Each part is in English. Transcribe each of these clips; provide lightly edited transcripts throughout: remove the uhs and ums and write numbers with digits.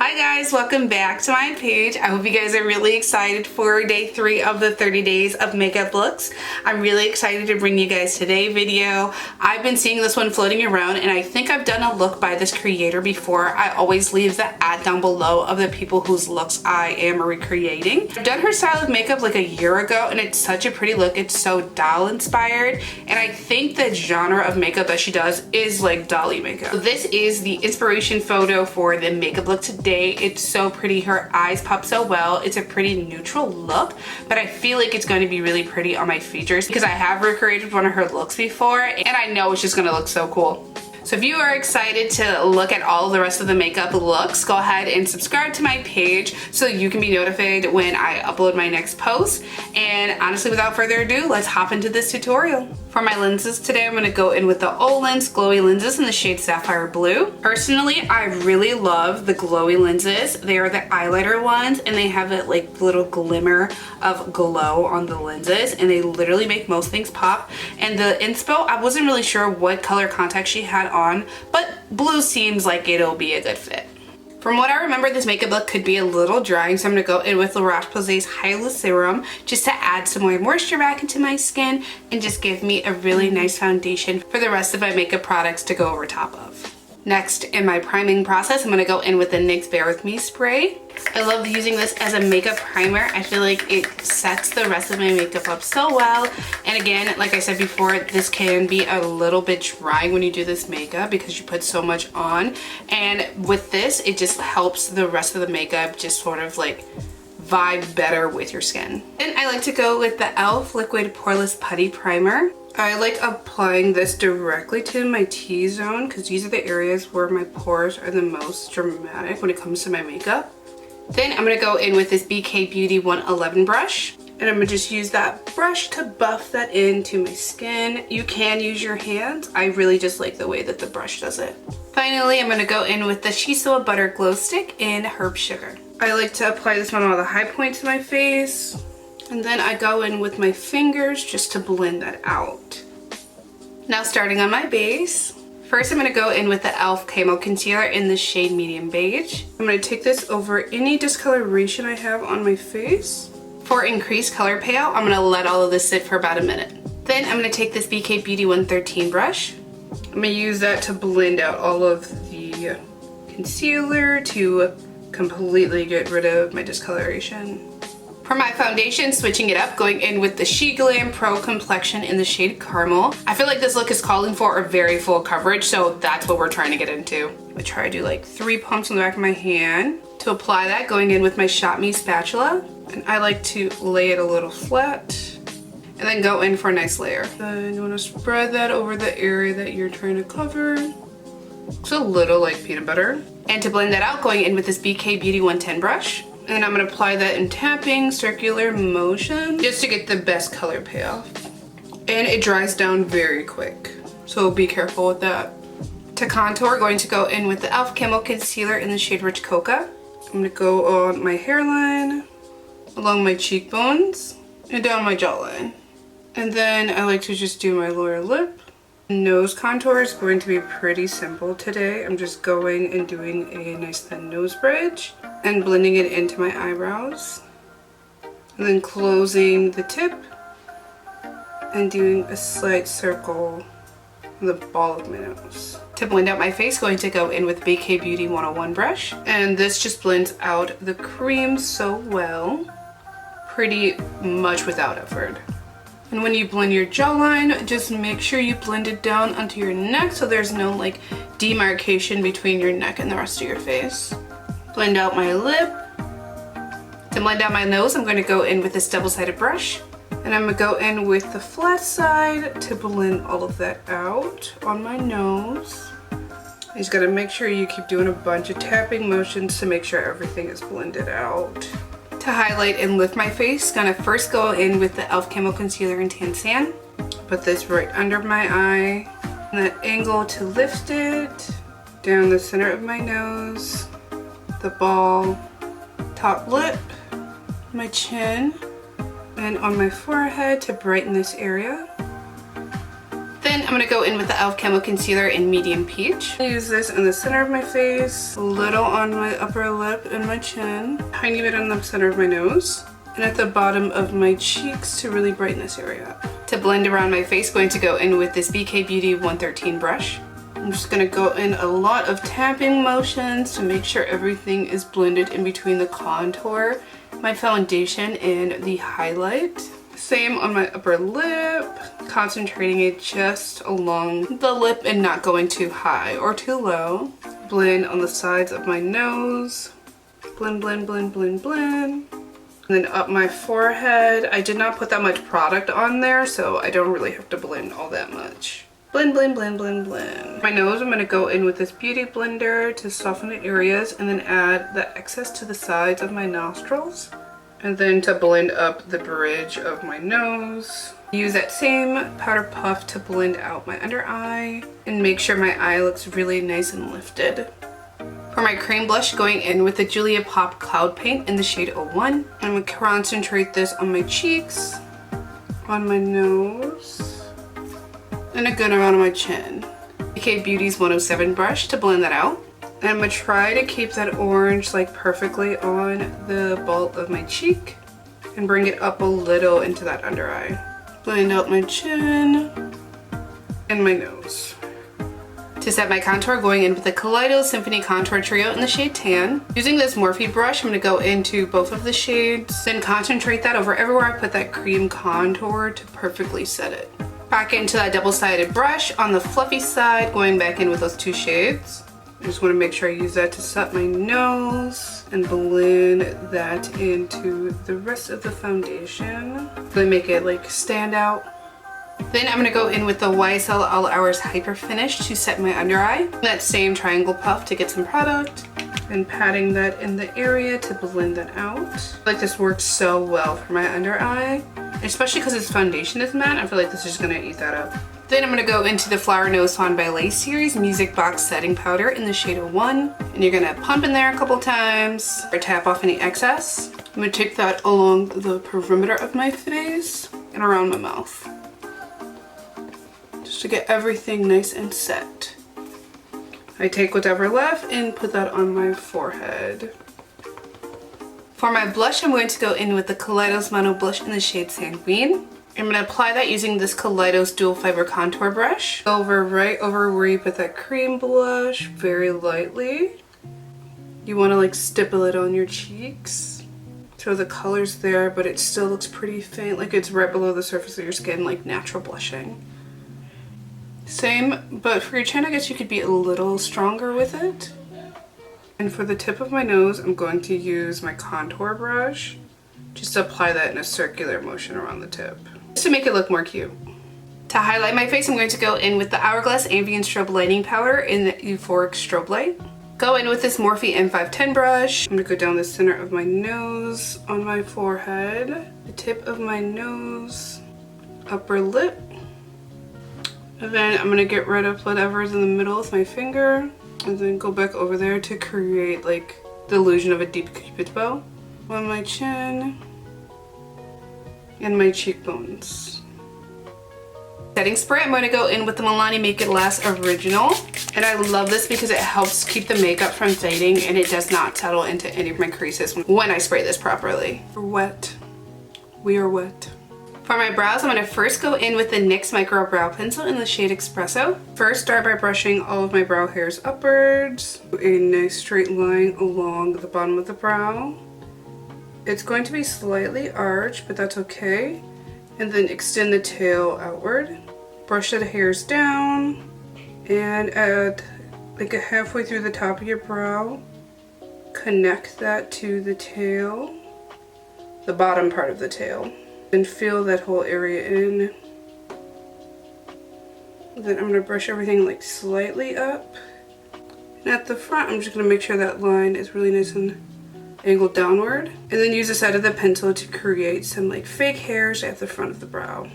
Hi guys, welcome back to my page. I hope you guys are really excited for day 3 of the 30 days of makeup looks. I'm really excited to bring you guys today's video. I've been seeing this one floating around and I think I've done a look by this creator before. I always leave the ad down below of the people whose looks I am recreating. I've done her style of makeup like a year ago and it's such a pretty look. It's so doll inspired and I think the genre of makeup that she does is like dolly makeup. So this is the inspiration photo for the makeup look today. It's so pretty. Her eyes pop so well. It's a pretty neutral look, but I feel like it's going to be really pretty on my features because I have recreated one of her looks before and I know it's just going to look so cool. So if you are excited to look at all the rest of the makeup looks, go ahead and subscribe to my page so you can be notified when I upload my next post. And honestly, without further ado, let's hop into this tutorial. For my lenses today, I'm going to go in with the OLENS glowy lenses in the shade Sapphire Blue. Personally, I really love the glowy lenses. They are the eyeliner ones and they have a like little glimmer of glow on the lenses and they literally make most things pop. And the inspo, I wasn't really sure what color contact she had on, but blue seems like it'll be a good fit. From what I remember, this makeup look could be a little drying, so I'm going to go in with La Roche-Posay's Hyaluronic Serum just to add some more moisture back into my skin and just give me a really nice foundation for the rest of my makeup products to go over top of. Next, in my priming process, I'm going to go in with the NYX Bare With Me spray. I love using this as a makeup primer. I feel like it sets the rest of my makeup up so well. And again, like I said before, this can be a little bit drying when you do this makeup because you put so much on. And with this, it just helps the rest of the makeup just sort of like vibe better with your skin. And I like to go with the e.l.f. Liquid Poreless Putty Primer. I like applying this directly to my T-zone because these are the areas where my pores are the most dramatic when it comes to my makeup. Then I'm going to go in with this BK Beauty 111 brush. And I'm going to just use that brush to buff that into my skin. You can use your hands. I really just like the way that the brush does it. Finally, I'm going to go in with the Shiso Butter Glow Stick in Herb Sugar. I like to apply this one on all the high points of my face. And then I go in with my fingers just to blend that out. Now starting on my base. First, I'm going to go in with the e.l.f. Camo Concealer in the shade Medium Beige. I'm going to take this over any discoloration I have on my face. For increased color payout, I'm going to let all of this sit for about a minute. Then I'm going to take this BK Beauty 113 brush. I'm going to use that to blend out all of the concealer to completely get rid of my discoloration. For my foundation, switching it up, going in with the SheGlam Pro Complexion in the shade Caramel. I feel like this look is calling for a very full coverage, so that's what we're trying to get into. I'm gonna try to do like 3 pumps on the back of my hand. To apply that, going in with my Shop Me spatula. And I like to lay it a little flat and then go in for a nice layer. Then you wanna spread that over the area that you're trying to cover. Looks a little like peanut butter. And to blend that out, going in with this BK Beauty 110 brush. And I'm going to apply that in tapping, circular motion, just to get the best color payoff. And it dries down very quick, so be careful with that. To contour, going to go in with the e.l.f. Camo Concealer in the shade Rich Coca. I'm going to go on my hairline, along my cheekbones, and down my jawline. And then I like to just do my lower lip. Nose contour is going to be pretty simple today. I'm just going and doing a nice thin nose bridge and blending it into my eyebrows. And then closing the tip and doing a slight circle on the ball of my nose. To blend out my face, going to go in with BK Beauty 101 brush. And this just blends out the cream so well, pretty much without effort. And when you blend your jawline, just make sure you blend it down onto your neck so there's no like demarcation between your neck and the rest of your face. Blend out my lip. To blend out my nose, I'm going to go in with this double-sided brush. And I'm going to go in with the flat side to blend all of that out on my nose. You just got to make sure you keep doing a bunch of tapping motions to make sure everything is blended out. To highlight and lift my face, gonna first go in with the e.l.f. Camo Concealer in Tan Sand. Put this right under my eye. And that angle to lift it. Down the center of my nose. The ball. Top lip. My chin. And on my forehead to brighten this area. Then Then I'm going to go in with the e.l.f. Camo Concealer in Medium Peach. I use this in the center of my face, a little on my upper lip and my chin, tiny bit on the center of my nose, and at the bottom of my cheeks to really brighten this area up. To blend around my face, going to go in with this BK Beauty 113 brush. I'm just going to go in a lot of tapping motions to make sure everything is blended in between the contour, my foundation, and the highlight. Same on my upper lip, concentrating it just along the lip and not going too high or too low. Blend on the sides of my nose. Blend, blend, blend, blend, blend. And then up my forehead. I did not put that much product on there, so I don't really have to blend all that much. Blend, blend, blend, blend, blend. My nose, I'm going to go in with this beauty blender to soften the areas and then add the excess to the sides of my nostrils. And then to blend up the bridge of my nose. Use that same powder puff to blend out my under eye and make sure my eye looks really nice and lifted. For my cream blush, going in with the Julia Pop Cloud Paint in the shade 01. I'm going to concentrate this on my cheeks, on my nose, and a good amount on my chin. BK Beauty's 107 brush to blend that out. And I'm going to try to keep that orange like perfectly on the ball of my cheek and bring it up a little into that under eye. Blend out my chin and my nose. To set my contour, going in with the Kaleido Symphony Contour Trio in the shade Tan. Using this Morphe brush, I'm going to go into both of the shades, then concentrate that over everywhere I put that cream contour to perfectly set it. Back into that double-sided brush on the fluffy side, going back in with those two shades. I just want to make sure I use that to set my nose and blend that into the rest of the foundation. Really make it like stand out. Then I'm going to go in with the YSL All Hours Hyper Finish to set my under eye. That same triangle puff to get some product and patting that in the area to blend that out. I feel like this works so well for my under eye, especially because its foundation is matte. I feel like this is going to eat that up. Then I'm going to go into the Flower Nose Fawn by Lace series Music Box Setting Powder in the shade 01. And you're going to pump in there a couple times or tap off any excess. I'm going to take that along the perimeter of my face and around my mouth, just to get everything nice and set. I take whatever left and put that on my forehead. For my blush, I'm going to go in with the Kaleidos Mono Blush in the shade Sanguine. I'm going to apply that using this Kaleidos Dual Fiber Contour Brush. Right over where you put that cream blush, very lightly. You want to like stipple it on your cheeks. So the color's there, but it still looks pretty faint, like it's right below the surface of your skin, like natural blushing. Same, but for your chin, I guess you could be a little stronger with it. And for the tip of my nose, I'm going to use my contour brush. Just to apply that in a circular motion around the tip, just to make it look more cute. To highlight my face, I'm going to go in with the Hourglass Ambient Strobe Lighting Powder in the Euphoric Strobe Light. Go in with this Morphe M510 brush. I'm going to go down the center of my nose, on my forehead, the tip of my nose, upper lip. And then I'm going to get rid of whatever's in the middle with my finger, and then go back over there to create like the illusion of a deep cupid's bow on my chin and my cheekbones. Setting spray, I'm going to go in with the Milani Make It Last Original. And I love this because it helps keep the makeup from fading and it does not settle into any of my creases when I spray this properly. We're wet. We are wet. For my brows, I'm going to first go in with the NYX Micro Brow Pencil in the shade Espresso. First, start by brushing all of my brow hairs upwards. A nice straight line along the bottom of the brow. It's going to be slightly arched, but that's okay. And then extend the tail outward. Brush the hairs down and add like a halfway through the top of your brow. Connect that to the tail, the bottom part of the tail. And fill that whole area in. Then I'm going to brush everything like slightly up. And at the front, I'm just going to make sure that line is really nice and angled downward. And then use the side of the pencil to create some like fake hairs at the front of the brow.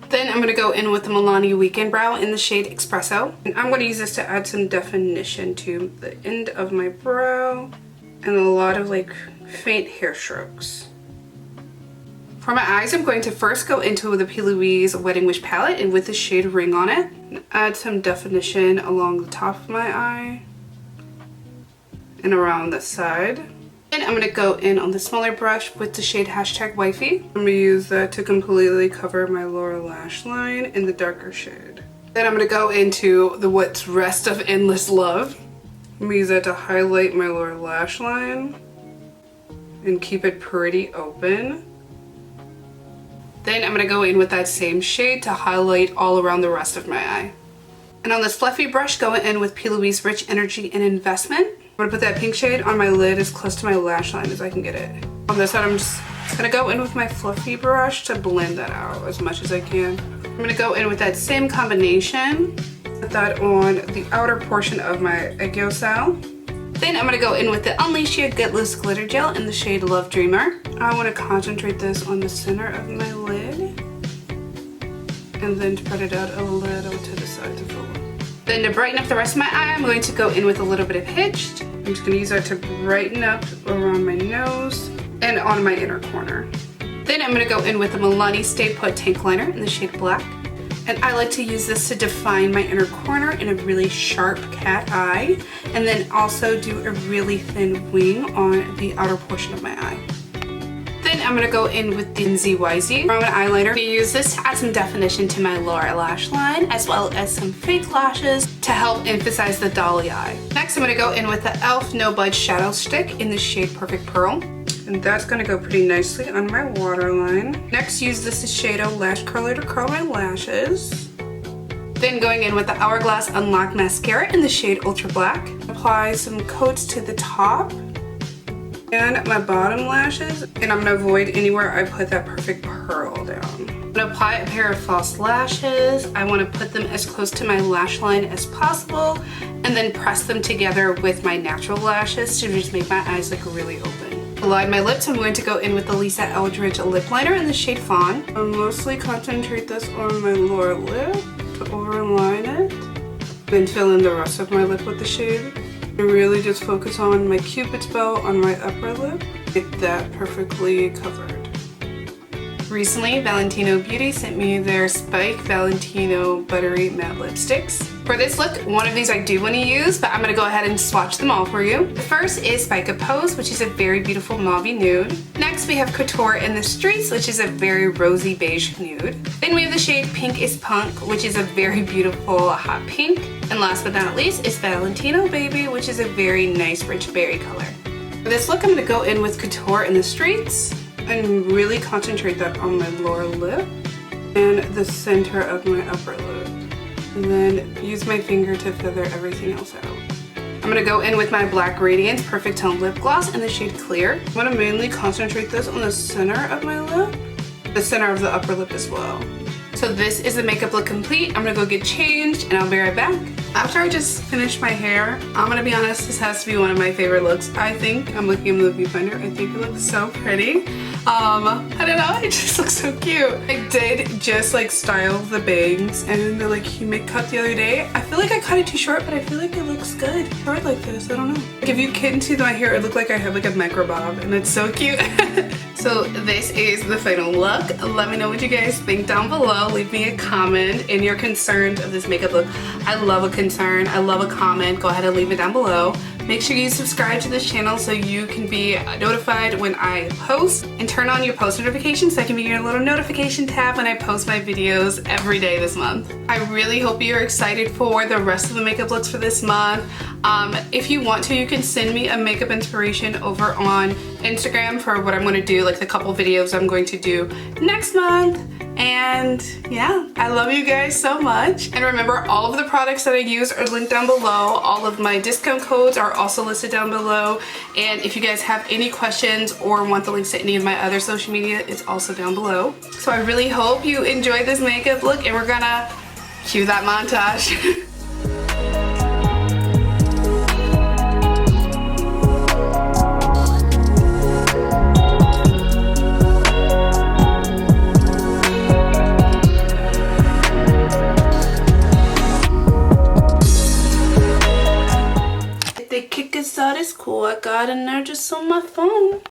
Then I'm going to go in with the Milani Weekend Brow in the shade Espresso. And I'm going to use this to add some definition to the end of my brow and a lot of like faint hair strokes. For my eyes, I'm going to first go into the P. Louise Wedding Wish palette and with the shade Ring on it, add some definition along the top of my eye and around the side. And I'm going to go in on the smaller brush with the shade hashtag Wifey. I'm going to use that to completely cover my lower lash line in the darker shade. Then I'm going to go into the what's rest of Endless Love. I'm going to use that to highlight my lower lash line and keep it pretty open. Then I'm going to go in with that same shade to highlight all around the rest of my eye. And on this fluffy brush, going in with P. Louise Rich Energy and Investment. I'm going to put that pink shade on my lid as close to my lash line as I can get it. On this side, I'm just going to go in with my fluffy brush to blend that out as much as I can. I'm going to go in with that same combination, put that on the outer portion of my egg yolk. Then I'm going to go in with the Unleash Your Good Loose Glitter Gel in the shade Love Dreamer. I want to concentrate this on the center of my lid and then spread it out a little to the side to fill up. Then to brighten up the rest of my eye, I'm going to go in with a little bit of Hitched. I'm just going to use that to brighten up around my nose and on my inner corner. Then I'm going to go in with the Milani Stay Put Tank Liner in the shade Black. And I like to use this to define my inner corner in a really sharp cat eye, and then also do a really thin wing on the outer portion of my eye. Then I'm going to go in with the ZYZ Brown Eyeliner. I'm going to use this to add some definition to my lower lash line, as well as some fake lashes to help emphasize the dolly eye. Next, I'm going to go in with the e.l.f. No Budge Shadow Stick in the shade Perfect Pearl. And that's going to go pretty nicely on my waterline. Next, use this Shadow Lash Curler to curl my lashes. Then going in with the Hourglass Unlock Mascara in the shade Ultra Black. Apply some coats to the top and my bottom lashes. And I'm going to avoid anywhere I put that Perfect Pearl down. I'm going to apply a pair of false lashes. I want to put them as close to my lash line as possible and then press them together with my natural lashes to just make my eyes look really open. To line my lips, I'm going to go in with the Lisa Eldridge lip liner in the shade Fawn. I'll mostly concentrate this on my lower lip to overline it. Then fill in the rest of my lip with the shade. And really just focus on my Cupid's bow on my upper lip. Get that perfectly covered. Recently, Valentino Beauty sent me their Spike Valentino Buttery Matte Lipsticks. For this look, one of these I do want to use, but I'm going to go ahead and swatch them all for you. The first is Spike Pose, which is a very beautiful mauvey nude. Next, we have Couture in the Streets, which is a very rosy beige nude. Then we have the shade Pink is Punk, which is a very beautiful hot pink. And last but not least is Valentino Baby, which is a very nice rich berry color. For this look, I'm going to go in with Couture in the Streets and really concentrate that on my lower lip and the center of my upper lip. And then use my finger to feather everything else out. I'm going to go in with my Black Radiance Perfect Tone Lip Gloss in the shade Clear. I'm going to mainly concentrate this on the center of my lip, the center of the upper lip as well. So this is the makeup look complete. I'm going to go get changed and I'll be right back. After I just finished my hair, I'm going to be honest, this has to be one of my favorite looks. I think, I'm looking in the viewfinder, I think it looks so pretty. I don't know, it just looks so cute. I did just like style the bangs and the like humid cut the other day. I feel like I cut it too short, but I feel like it looks good short like this. I don't know. Like if you can see my hair, it looked like I have like a micro bob and it's so cute. So this is the final look. Let me know what you guys think down below. Leave me a comment and your concerns of this makeup look. I love a concern. I love a comment. Go ahead and leave it down below. Make sure you subscribe to this channel so you can be notified when I post, and turn on your post notifications so I can be your little notification tab when I post my videos every day this month. I really hope you're excited for the rest of the makeup looks for this month. If you want to, you can send me a makeup inspiration over on Instagram for what I'm going to do, like the couple videos I'm going to do next month. And yeah, I love you guys so much. And remember, all of the products that I use are linked down below. All of my discount codes are also listed down below. And if you guys have any questions or want the links to any of my other social media, it's also down below. So I really hope you enjoyed this makeup look, and we're gonna cue that montage. They kick us out, it's cool. I got an just on my phone.